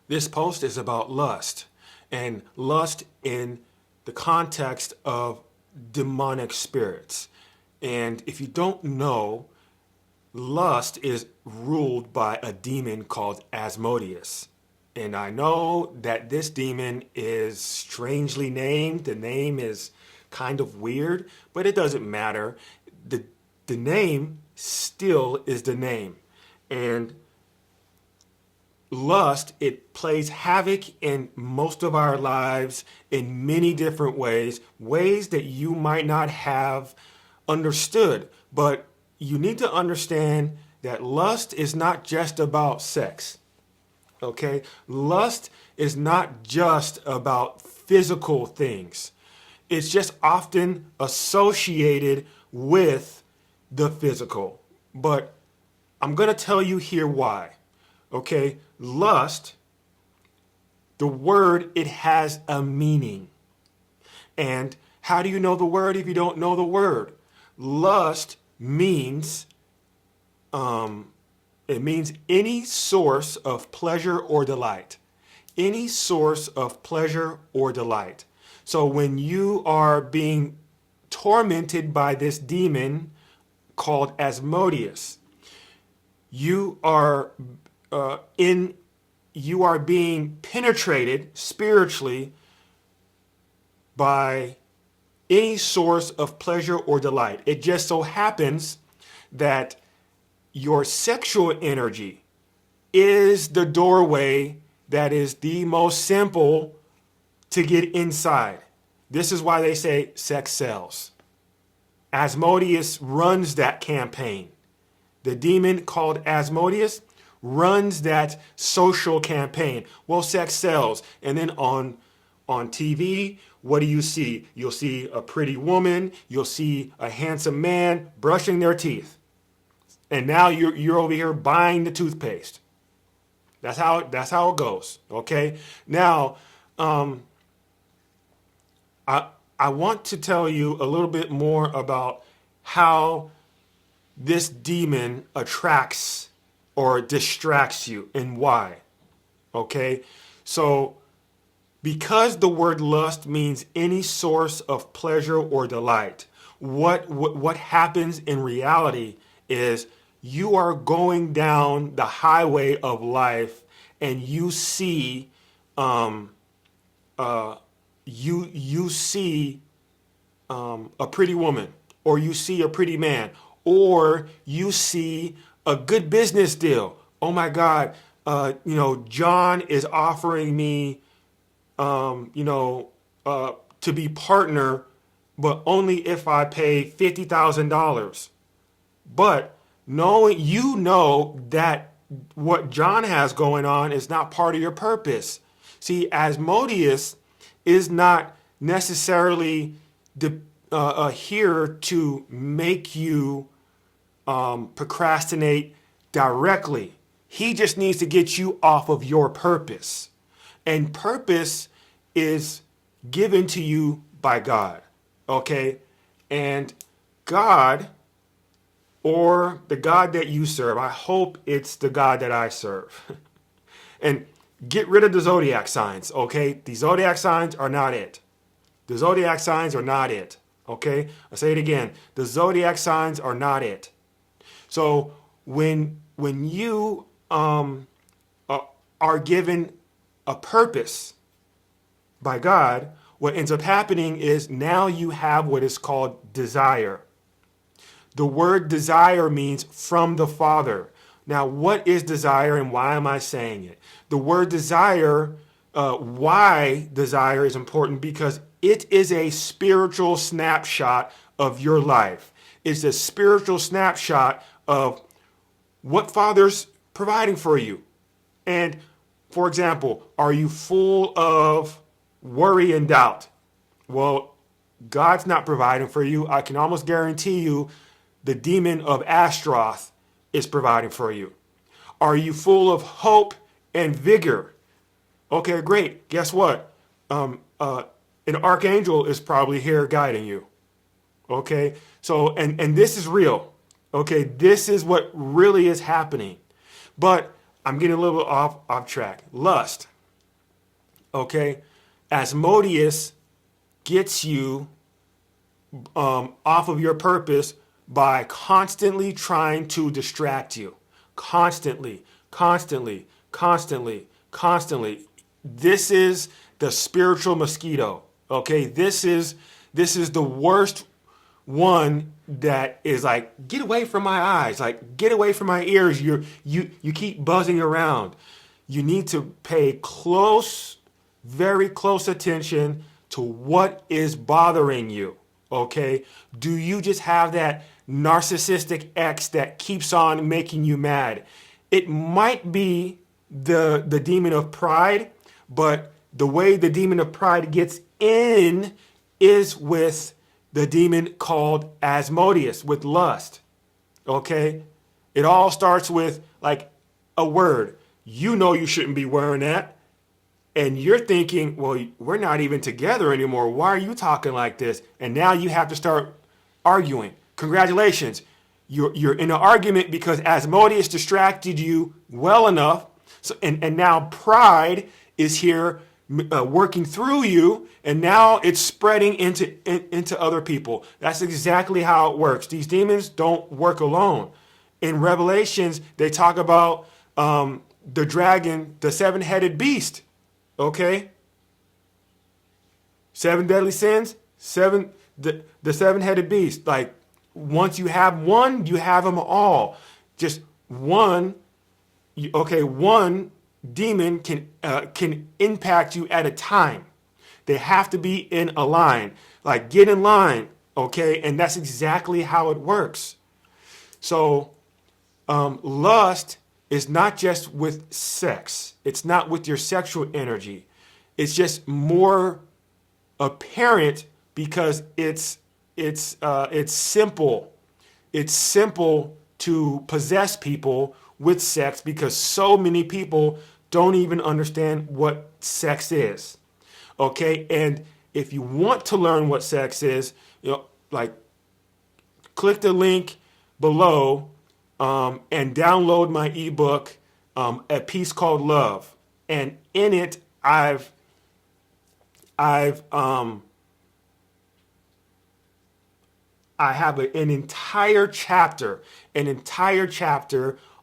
This post is about lust, and lust in the context of demonic spirits. And if you don't know, lust is ruled by a demon called Asmodeus. And I know that this demon is strangely named. The name is kind of weird, but it doesn't matter. The name still is the name. And lust, it plays havoc in most of our lives in many different ways, ways that you might not have understood. But you need to understand that lust is not just about sex. Okay? Lust is not just about physical things. It's just often associated with the physical. But I'm going to tell you here why. Okay? Lust, the word, it has a meaning. And how do you know the word if you don't know the word? Lust means it means any source of pleasure or delight. Any source of pleasure or delight. So when you are being tormented by this demon called Asmodeus, you are being penetrated spiritually by any source of pleasure or delight. It just so happens that your sexual energy is the doorway that is the most simple to get inside. This is why they say sex sells. Asmodeus runs that campaign. The demon called Asmodeus runs that social campaign. Well, sex sells. And then on TV, what do you see? You'll see a pretty woman. You'll see a handsome man brushing their teeth. And now you're over here buying the toothpaste. That's how it goes. Okay. Now, I want to tell you a little bit more about how this demon attracts or distracts you and why. Okay. So, because the word lust means any source of pleasure or delight, what happens in reality is you are going down the highway of life and you see you see a pretty woman, or you see a pretty man, or you see a good business deal. Oh my God, John is offering me to be partner, but only if I pay $50,000. But knowing that what John has going on is not part of your purpose. See, Asmodeus is not necessarily here to make you procrastinate directly. He just needs to get you off of your purpose. And purpose is given to you by God. Okay? And God, or the God that you serve, I hope it's the God that I serve. And get rid of the zodiac signs, okay? The zodiac signs are not it. The zodiac signs are not it, okay? I'll say it again. The zodiac signs are not it. So when you are given a purpose by God, what ends up happening is now you have what is called desire. The word desire means from the Father. Now, what is desire and why am I saying it? The word desire, why desire is important because it is a spiritual snapshot of your life. It's a spiritual snapshot of what Father's providing for you. And for example, are you full of worry and doubt? Well, God's not providing for you. I can almost guarantee you the demon of Ashtaroth is providing for you. Are you full of hope and vigor? Okay, great. Guess what? An archangel is probably here guiding you. Okay, so and this is real. Okay, this is what really is happening. But I'm getting a little bit off track. Lust. Okay? Asmodeus gets you off of your purpose by constantly trying to distract you. Constantly, constantly, constantly, constantly. This is the spiritual mosquito. Okay? This is the worst one that is like, get away from my eyes, like get away from my ears. You keep buzzing around. You need to pay close, very close attention to what is bothering you. Okay? Do you just have that narcissistic ex that keeps on making you mad? It might be the demon of pride, but the way the demon of pride gets in is with the demon called Asmodeus, with lust. Okay? It all starts with like a word. You know you shouldn't be wearing that. And you're thinking, well, we're not even together anymore. Why are you talking like this? And now you have to start arguing. Congratulations. You're in an argument because Asmodeus distracted you well enough. So, and now pride is here working through you, and now it's spreading into other people. That's exactly how it works. These demons don't work alone. In Revelations, they talk about the dragon, the seven-headed beast. Okay? 7 deadly sins, the seven-headed beast. Like, once you have one, you have them all. Just one, one demon can impact you at a time. They have to be in a line. Like, get in line, okay? And that's exactly how it works. So, lust is not just with sex. It's not with your sexual energy. It's just more apparent because it's simple. It's simple to possess people with sex because so many people don't even understand what sex is. Okay? And if you want to learn what sex is, like click the link below and download my ebook, A Piece Called Love. And in it, I have an entire chapter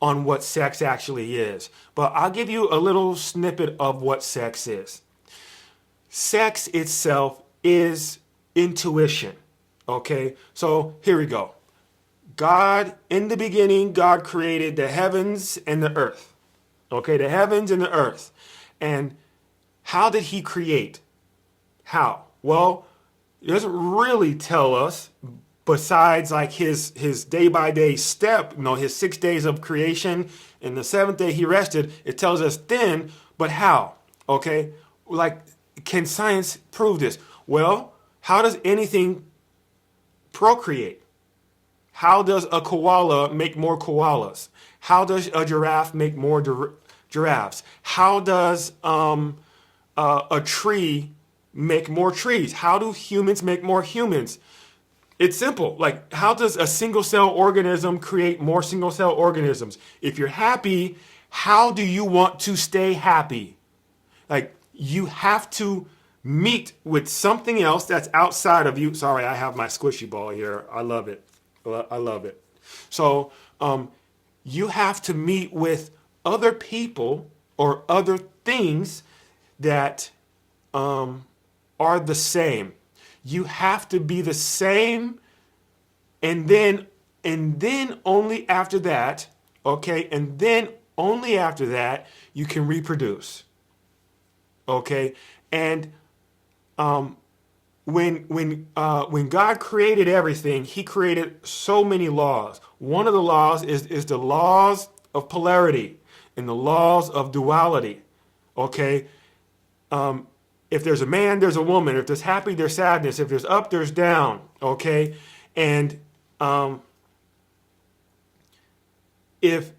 on what sex actually is. But I'll give you a little snippet of what sex is. Sex itself is intuition. Okay? So here we go. In the beginning, God created the heavens and the earth. Okay, the heavens and the earth. And how did he create? How? Well, it doesn't really tell us besides like his day-by-day step, his 6 days of creation, and the seventh day he rested. It tells us then, but how? Okay, like, can science prove this? Well, how does anything procreate? How does a koala make more koalas? How does a giraffe make more giraffes? How does a tree make more trees? How do humans make more humans? It's simple. Like, how does a single-cell organism create more single-cell organisms? If you're happy, how do you want to stay happy? Like, you have to meet with something else that's outside of you. Sorry, I have my squishy ball here. I love it. I love it. So you have to meet with other people or other things that are the same. You have to be the same, and then only after that, okay, and then only after that you can reproduce. Okay, and when God created everything, he created so many laws. One of the laws is the laws of polarity and the laws of duality. Okay? If there's a man, there's a woman. If there's happy, there's sadness. If there's up, there's down. Okay? And if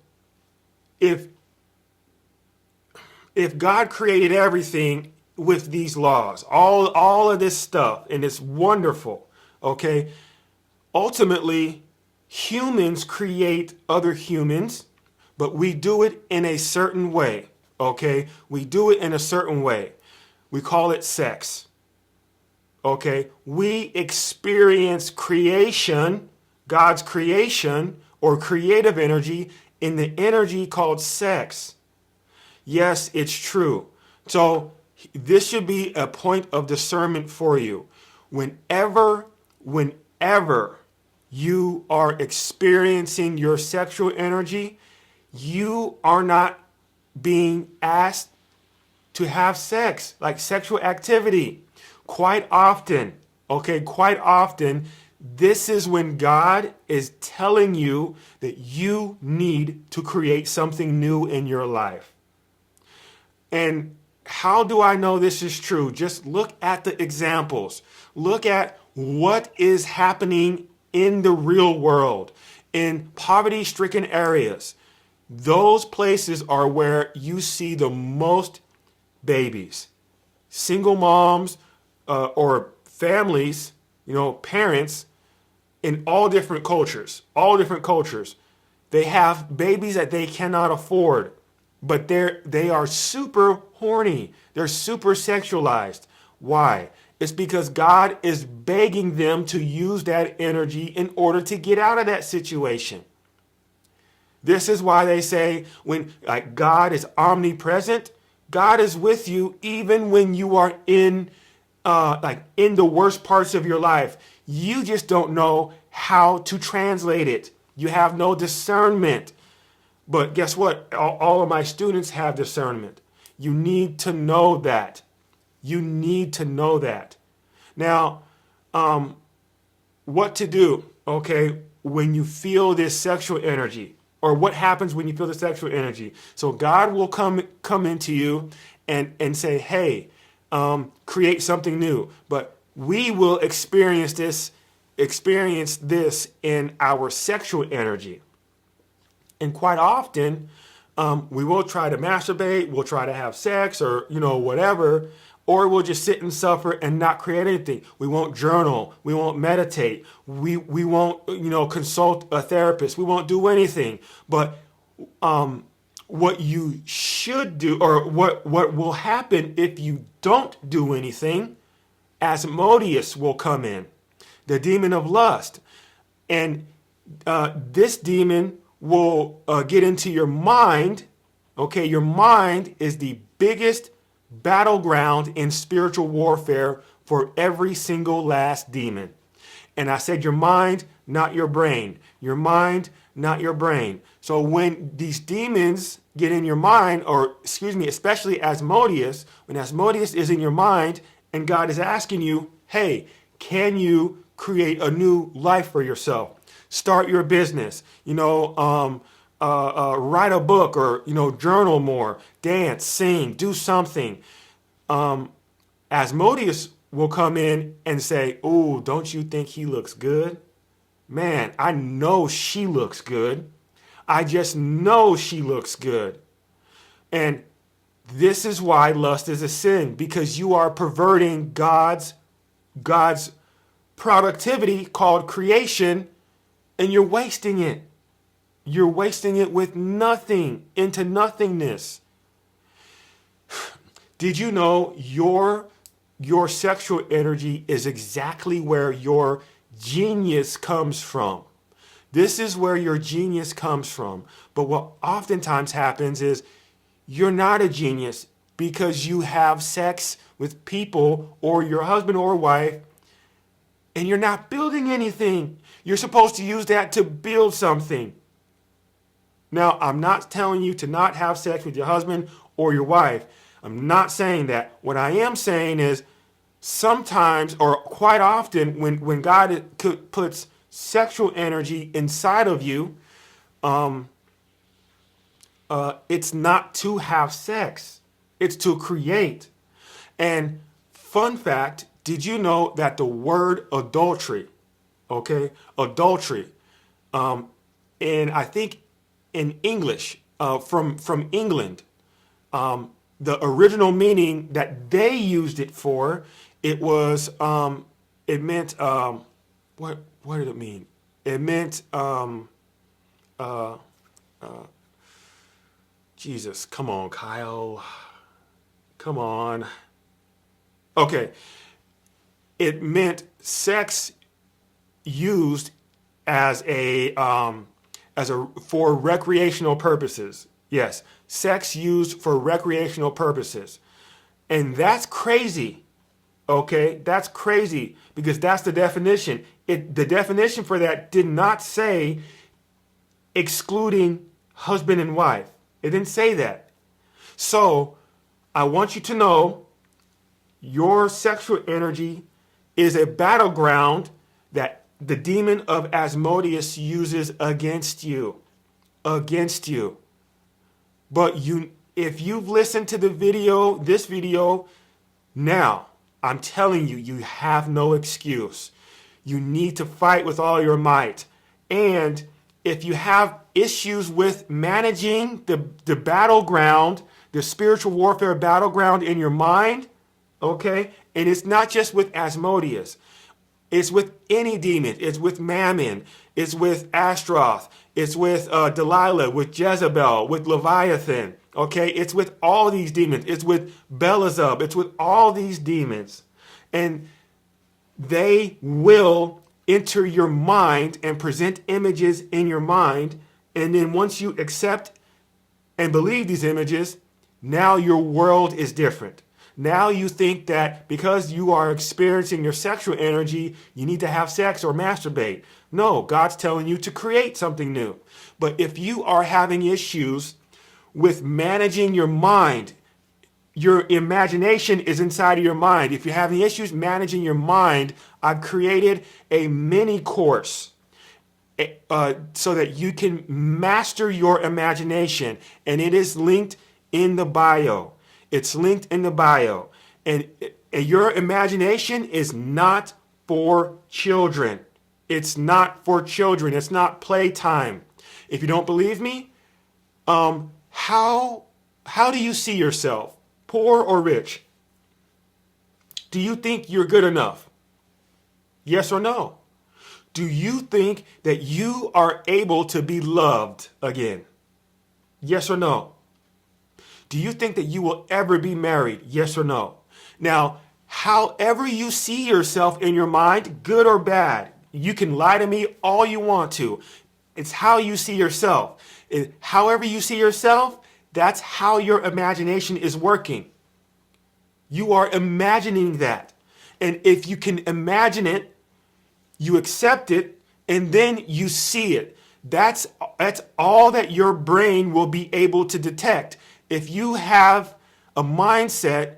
God created everything with these laws, all of this stuff, and it's wonderful, okay? Ultimately, humans create other humans, but we do it in a certain way, okay? We do it in a certain way. We call it sex. Okay? We experience creation, God's creation or creative energy in the energy called sex. Yes, it's true. So this should be a point of discernment for you. Whenever you are experiencing your sexual energy, you are not being asked to have sex, like sexual activity. Quite often, this is when God is telling you that you need to create something new in your life. And how do I know this is true? Just look at the examples. Look at what is happening in the real world, in poverty-stricken areas. Those places are where you see the most babies. Single moms or families, parents in all different cultures. They have babies that they cannot afford, but they are super horny. They're super sexualized. Why? It's because God is begging them to use that energy in order to get out of that situation. This is why they say when God is omnipresent, God is with you even when you are in the worst parts of your life. You just don't know how to translate it. You have no discernment. But guess what? All of my students have discernment. You need to know that. Now, what to do, okay, when you feel this sexual energy, or what happens when you feel the sexual energy. So God will come into you and say, hey, create something new. But we will experience this in our sexual energy. And quite often, we will try to masturbate, we'll try to have sex or, whatever, or we'll just sit and suffer and not create anything. We won't journal. We won't meditate. We won't, consult a therapist. We won't do anything. But what you should do, or what will happen if you don't do anything, Asmodeus will come in, the demon of lust. And this demon will get into your mind. Okay, your mind is the biggest battleground in spiritual warfare for every single last demon. And I said your mind, not your brain. Your mind, not your brain. So when these demons get in your mind, especially Asmodeus, when Asmodeus is in your mind and God is asking you, hey, can you create a new life for yourself? Start your business, write a book or, journal more, dance, sing, do something. Asmodeus will come in and say, oh, don't you think he looks good? Man, I know she looks good. I just know she looks good. And this is why lust is a sin, because you are perverting God's productivity called creation, and you're wasting it. You're wasting it with nothing, into nothingness. Did you know your sexual energy is exactly where your genius comes from? This is where your genius comes from. But what oftentimes happens is you're not a genius because you have sex with people or your husband or wife and you're not building anything. You're supposed to use that to build something. Now, I'm not telling you to not have sex with your husband or your wife. I'm not saying that. What I am saying is sometimes or quite often when God puts sexual energy inside of you, it's not to have sex. It's to create. And fun fact, did you know that the word adultery, and I think in English, from England, the original meaning that they used it for, it meant, what did it mean? It meant, Jesus, come on, Kyle. Come on. Okay. It meant sex used as a for recreational purposes. Yes, sex used for recreational purposes. And that's crazy. Okay? That's crazy because that's the definition. The definition for that did not say excluding husband and wife. It didn't say that. So, I want you to know your sexual energy is a battleground that the demon of Asmodeus uses against you. Against you. But if you've listened to this video, now, I'm telling you, you have no excuse. You need to fight with all your might. And if you have issues with managing the battleground, the spiritual warfare battleground in your mind, okay? And it's not just with Asmodeus. It's with any demon. It's with Mammon. It's with Ashtaroth. It's with Delilah, with Jezebel, with Leviathan. Okay? It's with all these demons. It's with Beelzebub. It's with all these demons. And they will enter your mind and present images in your mind. And then once you accept and believe these images, now your world is different. Now you think that because you are experiencing your sexual energy, you need to have sex or masturbate. No, God's telling you to create something new. But if you are having issues with managing your mind, your imagination is inside of your mind. If you're having issues managing your mind, I've created a mini course so that you can master your imagination. And it is linked in the bio. It's linked in the bio. And your imagination is not for children. It's not for children. It's not playtime. If you don't believe me, how do you see yourself? Poor or rich? Do you think you're good enough? Yes or no? Do you think that you are able to be loved again? Yes or no? Do you think that you will ever be married? Yes or no? Now, however you see yourself in your mind, good or bad, you can lie to me all you want to. It's how you see yourself. However you see yourself, that's how your imagination is working. You are imagining that. And if you can imagine it, you accept it, and then you see it. That's all that your brain will be able to detect. If you have a mindset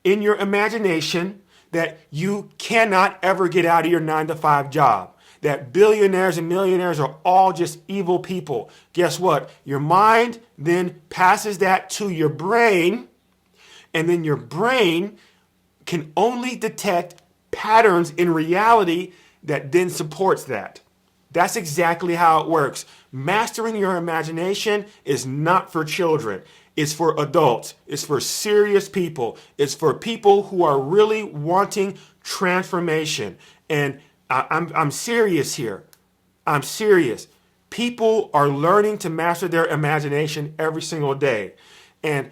in your imagination that you cannot ever get out of your 9-to-5 job, that billionaires and millionaires are all just evil people, guess what? Your mind then passes that to your brain, and then your brain can only detect patterns in reality that then supports that. That's exactly how it works. Mastering your imagination is not for children. It's for adults. It's for serious people. It's for people who are really wanting transformation. And I'm serious here. I'm serious. People are learning to master their imagination every single day. And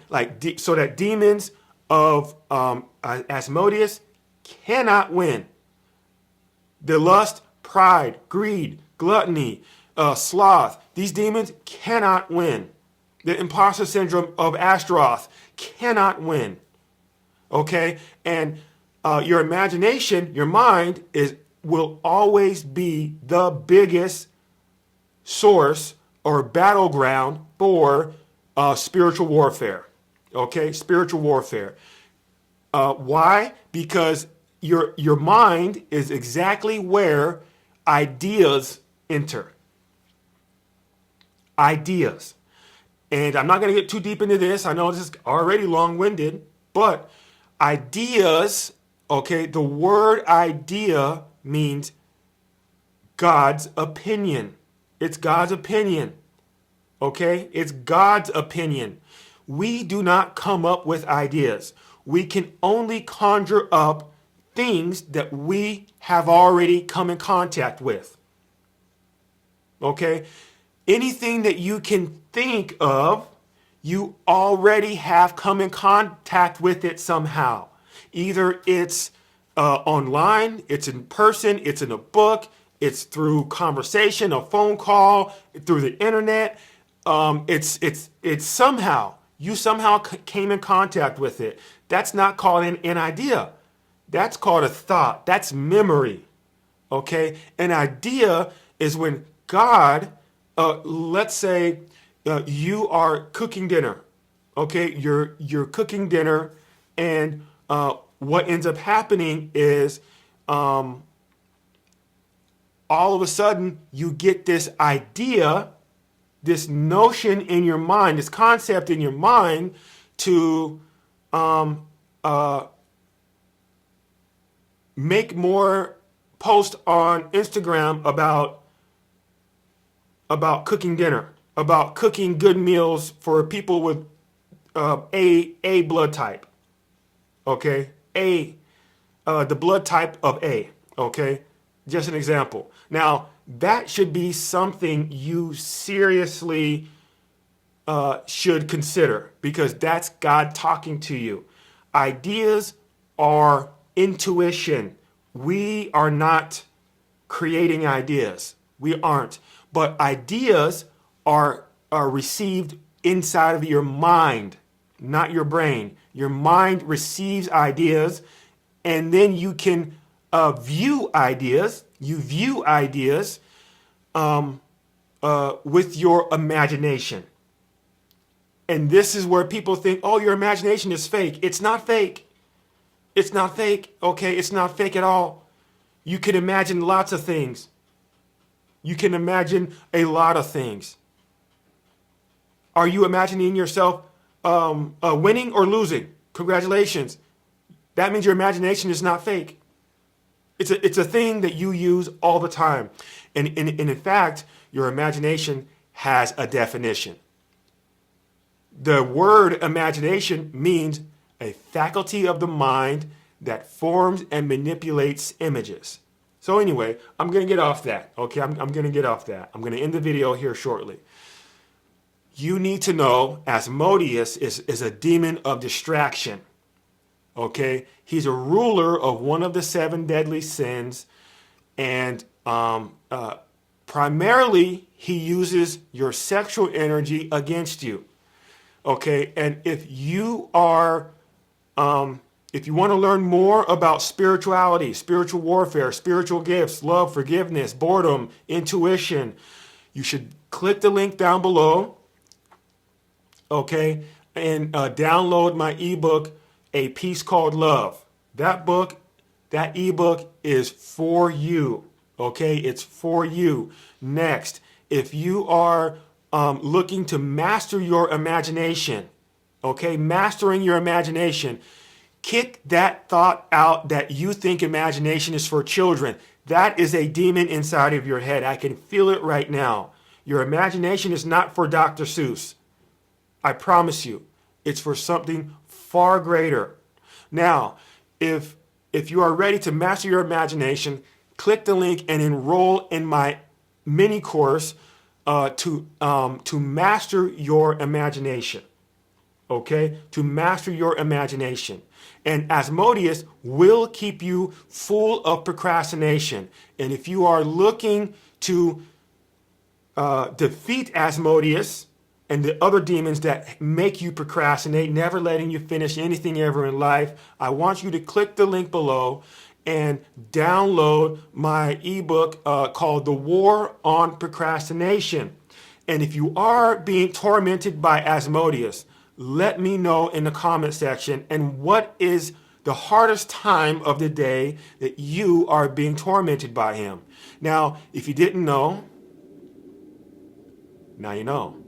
so that demons of Asmodeus cannot win. The lust, pride, greed, gluttony, sloth, these demons cannot win. The imposter syndrome of Ashtaroth cannot win. Okay? And your imagination, your mind, will always be the biggest source or battleground for spiritual warfare. Okay? Spiritual warfare. Why? Because your mind is exactly where ideas enter. Ideas. And I'm not going to get too deep into this. I know this is already long-winded, but ideas, okay, the word idea means God's opinion. It's God's opinion. Okay? It's God's opinion. We do not come up with ideas. We can only conjure up things that we have already come in contact with. Okay? Anything that you can think of, you already have come in contact with it somehow. Either it's online, it's in person, it's in a book, it's through conversation, a phone call, through the internet. It's somehow, you somehow came in contact with it. That's not called an idea. That's called a thought. That's memory. Okay? An idea is when God, let's say you are cooking dinner. Okay? You're cooking dinner, and what ends up happening is all of a sudden you get this idea, this notion in your mind, this concept in your mind to make more posts on Instagram about cooking dinner, about cooking good meals for people with A blood type. Okay, the blood type of A. Okay, just an example. Now that should be something you seriously should consider, because that's God talking to you. Ideas are intuition. We are not creating ideas. We aren't. But ideas are received inside of your mind, not your brain. Your mind receives ideas, and then you can view ideas. You view ideas with your imagination. And this is where people think, oh, your imagination is fake. It's not fake. It's not fake. Okay, it's not fake at all. You can imagine lots of things. You can imagine a lot of things. Are you imagining yourself winning or losing? Congratulations. That means your imagination is not fake. It's a thing that you use all the time. And in fact, your imagination has a definition. The word imagination means a faculty of the mind that forms and manipulates images. So anyway, I'm going to get off that. Okay, I'm going to get off that. I'm going to end the video here shortly. You need to know Asmodeus is a demon of distraction. Okay, he's a ruler of one of the 7 deadly sins, and primarily he uses your sexual energy against you. Okay, and if you want to learn more about spirituality, spiritual warfare, spiritual gifts, love, forgiveness, boredom, intuition, you should click the link down below. Okay, and download my ebook, A Peace Called Love. That book, that ebook is for you. Okay, it's for you. Next, if you are looking to master your imagination, okay, mastering your imagination, kick that thought out that you think imagination is for children. That is a demon inside of your head. I can feel it right now. Your imagination is not for Dr. Seuss. I promise you, it's for something far greater. Now, if you are ready to master your imagination, click the link and enroll in my mini course to master your imagination. Okay, to master your imagination. And Asmodeus will keep you full of procrastination. And if you are looking to defeat Asmodeus and the other demons that make you procrastinate, never letting you finish anything ever in life, I want you to click the link below and download my ebook called The War on Procrastination. And if you are being tormented by Asmodeus, let me know in the comment section. And what is the hardest time of the day that you are being tormented by him? Now, if you didn't know, now you know.